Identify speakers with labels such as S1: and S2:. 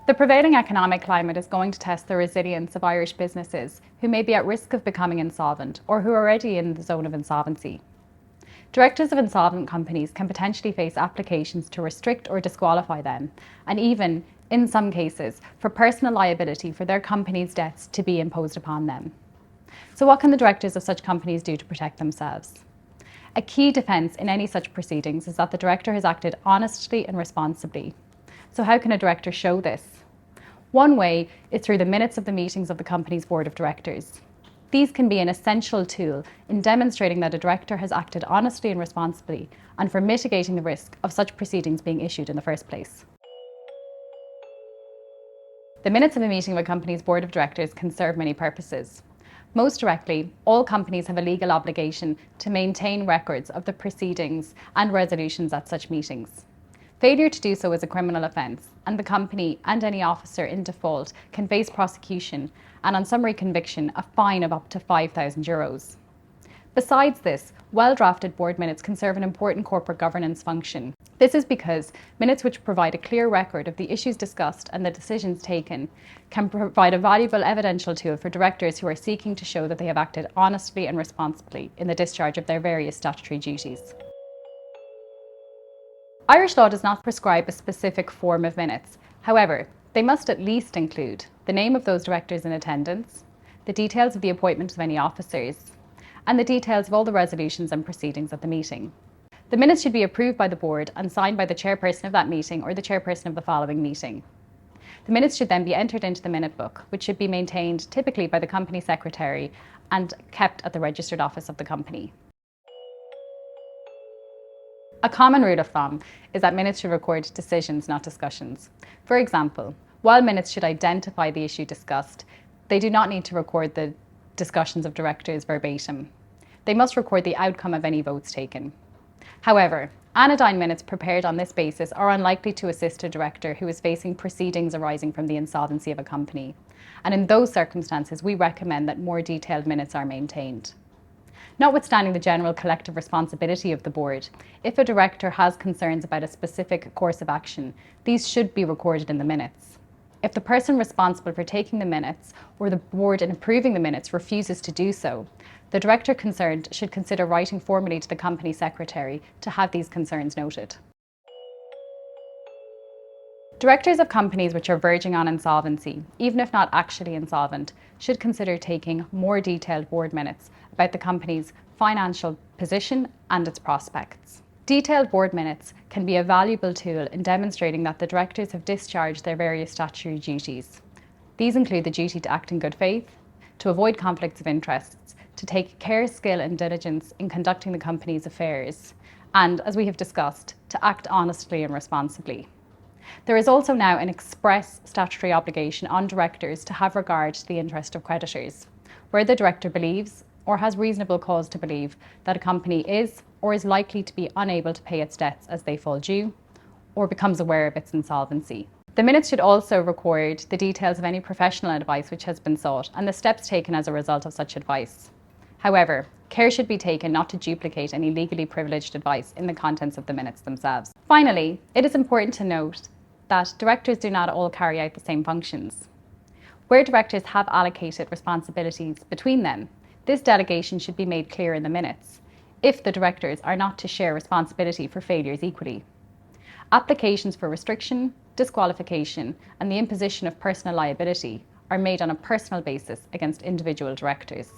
S1: The prevailing economic climate is going to test the resilience of Irish businesses who may be at risk of becoming insolvent or who are already in the zone of insolvency. Directors of insolvent companies can potentially face applications to restrict or disqualify them, and even, in some cases, for personal liability for their company's debts to be imposed upon them. So what can the directors of such companies do to protect themselves? A key defence in any such proceedings is that the director has acted honestly and responsibly. So how can a director show this? One way is through the minutes of the meetings of the company's board of directors. These can be an essential tool in demonstrating that a director has acted honestly and responsibly, and for mitigating the risk of such proceedings being issued in the first place. The minutes of a meeting of a company's board of directors can serve many purposes. Most directly, all companies have a legal obligation to maintain records of the proceedings and resolutions at such meetings. Failure to do so is a criminal offence, and the company and any officer in default can face prosecution and, on summary conviction, a fine of up to €5,000. Besides this, well-drafted board minutes can serve an important corporate governance function. This is because minutes which provide a clear record of the issues discussed and the decisions taken can provide a valuable evidential tool for directors who are seeking to show that they have acted honestly and responsibly in the discharge of their various statutory duties. Irish law does not prescribe a specific form of minutes. However, they must at least include the name of those directors in attendance, the details of the appointment of any officers, and the details of all the resolutions and proceedings at the meeting. The minutes should be approved by the board and signed by the chairperson of that meeting or the chairperson of the following meeting. The minutes should then be entered into the minute book, which should be maintained typically by the company secretary and kept at the registered office of the company. A common rule of thumb is that minutes should record decisions, not discussions. For example, while minutes should identify the issue discussed, they do not need to record the discussions of directors verbatim. They must record the outcome of any votes taken. However, anodyne minutes prepared on this basis are unlikely to assist a director who is facing proceedings arising from the insolvency of a company. And in those circumstances, we recommend that more detailed minutes are maintained. Notwithstanding the general collective responsibility of the board, if a director has concerns about a specific course of action, these should be recorded in the minutes. If the person responsible for taking the minutes or the board in approving the minutes refuses to do so, the director concerned should consider writing formally to the company secretary to have these concerns noted. Directors of companies which are verging on insolvency, even if not actually insolvent, should consider taking more detailed board minutes about the company's financial position and its prospects. Detailed board minutes can be a valuable tool in demonstrating that the directors have discharged their various statutory duties. These include the duty to act in good faith, to avoid conflicts of interests, to take care, skill and diligence in conducting the company's affairs, and, as we have discussed, to act honestly and responsibly. There is also now an express statutory obligation on directors to have regard to the interest of creditors, where the director believes or has reasonable cause to believe that a company is or is likely to be unable to pay its debts as they fall due, or becomes aware of its insolvency. The minutes should also record the details of any professional advice which has been sought and the steps taken as a result of such advice. However, care should be taken not to duplicate any legally privileged advice in the contents of the minutes themselves. Finally, it is important to note that directors do not all carry out the same functions. Where directors have allocated responsibilities between them, this delegation should be made clear in the minutes, if the directors are not to share responsibility for failures equally. Applications for restriction, disqualification, and the imposition of personal liability are made on a personal basis against individual directors.